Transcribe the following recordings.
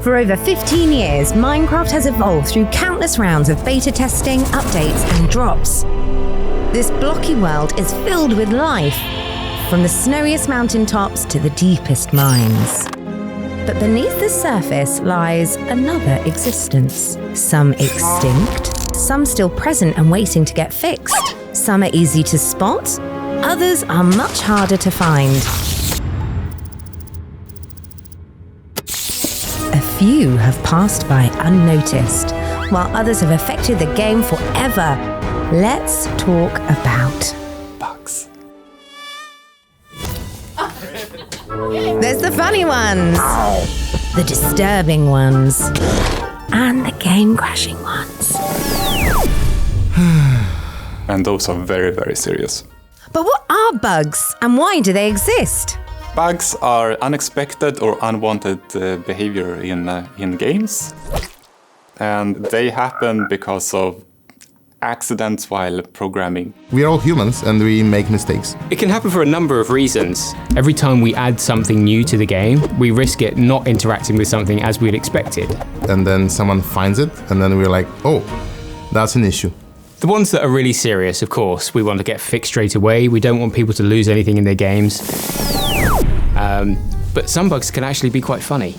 For over 15 years, Minecraft has evolved through countless rounds of beta testing, updates, and drops. This blocky world is filled with life, from the snowiest mountaintops to the deepest mines. But beneath the surface lies another existence. Some extinct, some still present and waiting to get fixed. Some are easy to spot, others are much harder to find. A few have passed by unnoticed, while others have affected the game forever. Let's talk about bugs. There's the funny ones, the disturbing ones, and the game-crashing ones. And those are very, very serious. But what are bugs, and why do they exist? Bugs are unexpected or unwanted behavior in games. And they happen because of accidents while programming. We are all humans and we make mistakes. It can happen for a number of reasons. Every time we add something new to the game, we risk it not interacting with something as we'd expected. And then someone finds it and then we're like, oh, that's an issue. The ones that are really serious, of course, we want to get fixed straight away. We don't want people to lose anything in their games. But some bugs can actually be quite funny.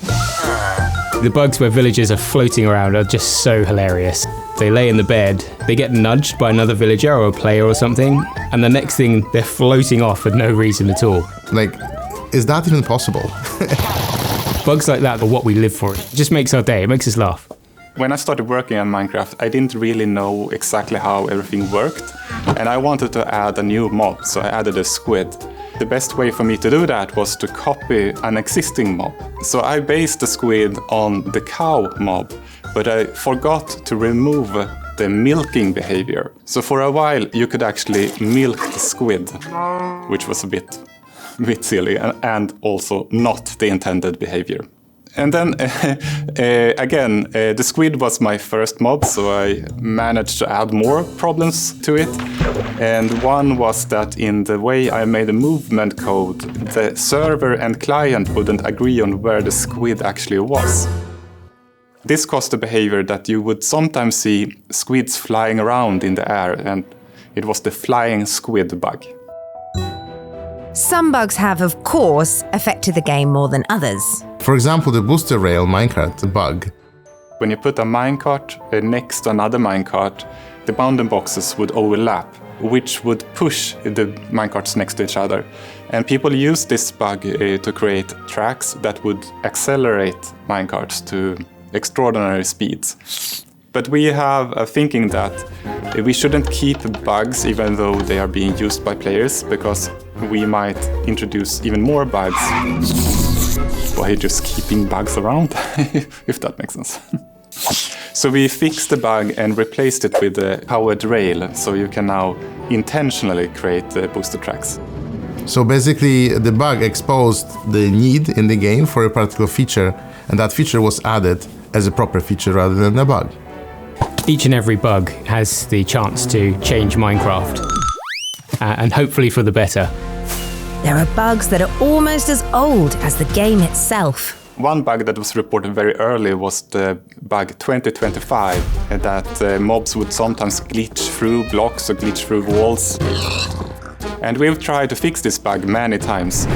The bugs where villagers are floating around are just so hilarious. They lay in the bed, they get nudged by another villager or a player or something, and the next thing they're floating off for no reason at all. Like, is that even possible? Bugs like that are what we live for. It just makes our day, it makes us laugh. When I started working on Minecraft, I didn't really know exactly how everything worked, and I wanted to add a new mob, so I added a squid. The best way for me to do that was to copy an existing mob. So I based the squid on the cow mob, but I forgot to remove the milking behavior. So for a while you could actually milk the squid, which was a bit silly and also not the intended behavior. And then again, the squid was my first mob, so I managed to add more problems to it. And one was that in the way I made a movement code, the server and client wouldn't agree on where the squid actually was. This caused a behavior that you would sometimes see squids flying around in the air, and it was the flying squid bug. Some bugs have, of course, affected the game more than others. For example, the booster rail minecart bug. When you put a minecart next to another minecart, the bounding boxes would overlap, which would push the minecarts next to each other. And people use this bug to create tracks that would accelerate minecarts to extraordinary speeds. But we have a thinking that we shouldn't keep bugs even though they are being used by players, because we might introduce even more bugs by just keeping bugs around, if that makes sense. So we fixed the bug and replaced it with a powered rail, so you can now intentionally create booster tracks. So basically the bug exposed the need in the game for a particular feature, and that feature was added as a proper feature rather than a bug. Each and every bug has the chance to change Minecraft, and hopefully for the better. There are bugs that are almost as old as the game itself. One bug that was reported very early was the bug 2025, that mobs would sometimes glitch through blocks or glitch through walls. And we've tried to fix this bug many times.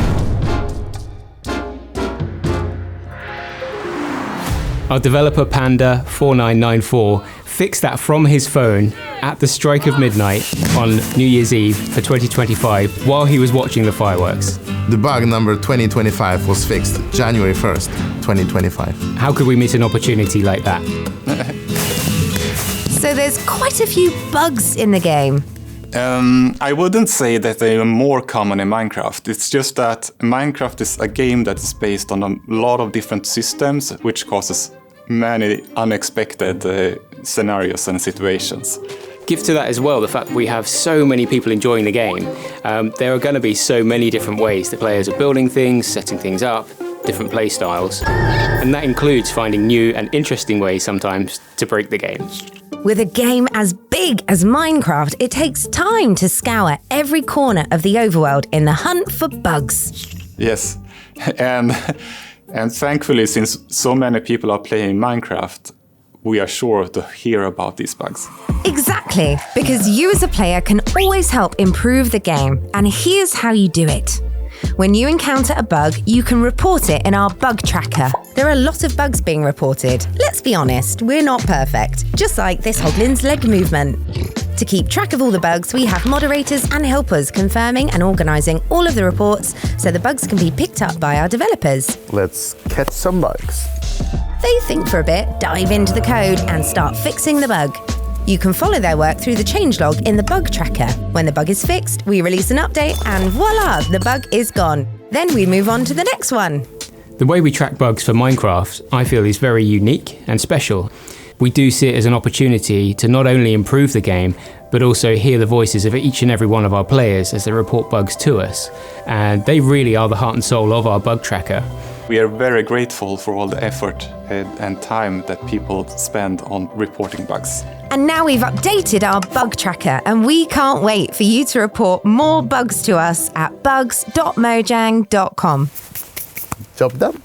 Our developer Panda 4994 fixed that from his phone at the strike of midnight on New Year's Eve for 2025 while he was watching the fireworks. The bug number 2025 was fixed January 1st, 2025. How could we miss an opportunity like that? So there's quite a few bugs in the game. I wouldn't say that they are more common in Minecraft. It's just that Minecraft is a game that is based on a lot of different systems, which causes many unexpected scenarios and situations. Give to that as well the fact that we have so many people enjoying the game. There are going to be so many different ways that players are building things, setting things up, different play styles. And that includes finding new and interesting ways sometimes to break the game. With a game as big as Minecraft, it takes time to scour every corner of the overworld in the hunt for bugs. Yes, and And thankfully, since so many people are playing Minecraft, we are sure to hear about these bugs. Exactly, because you as a player can always help improve the game, and here's how you do it. When you encounter a bug, you can report it in our bug tracker. There are a lot of bugs being reported. Let's be honest, we're not perfect, just like this hoglin's leg movement. To keep track of all the bugs, we have moderators and helpers confirming and organising all of the reports so the bugs can be picked up by our developers. Let's catch some bugs. They think for a bit, dive into the code and start fixing the bug. You can follow their work through the changelog in the bug tracker. When the bug is fixed, we release an update and voila, the bug is gone. Then we move on to the next one. The way we track bugs for Minecraft, I feel, is very unique and special. We do see it as an opportunity to not only improve the game, but also hear the voices of each and every one of our players as they report bugs to us. And they really are the heart and soul of our bug tracker. We are very grateful for all the effort and time that people spend on reporting bugs. And now we've updated our bug tracker, and we can't wait for you to report more bugs to us at bugs.mojang.com. Job done.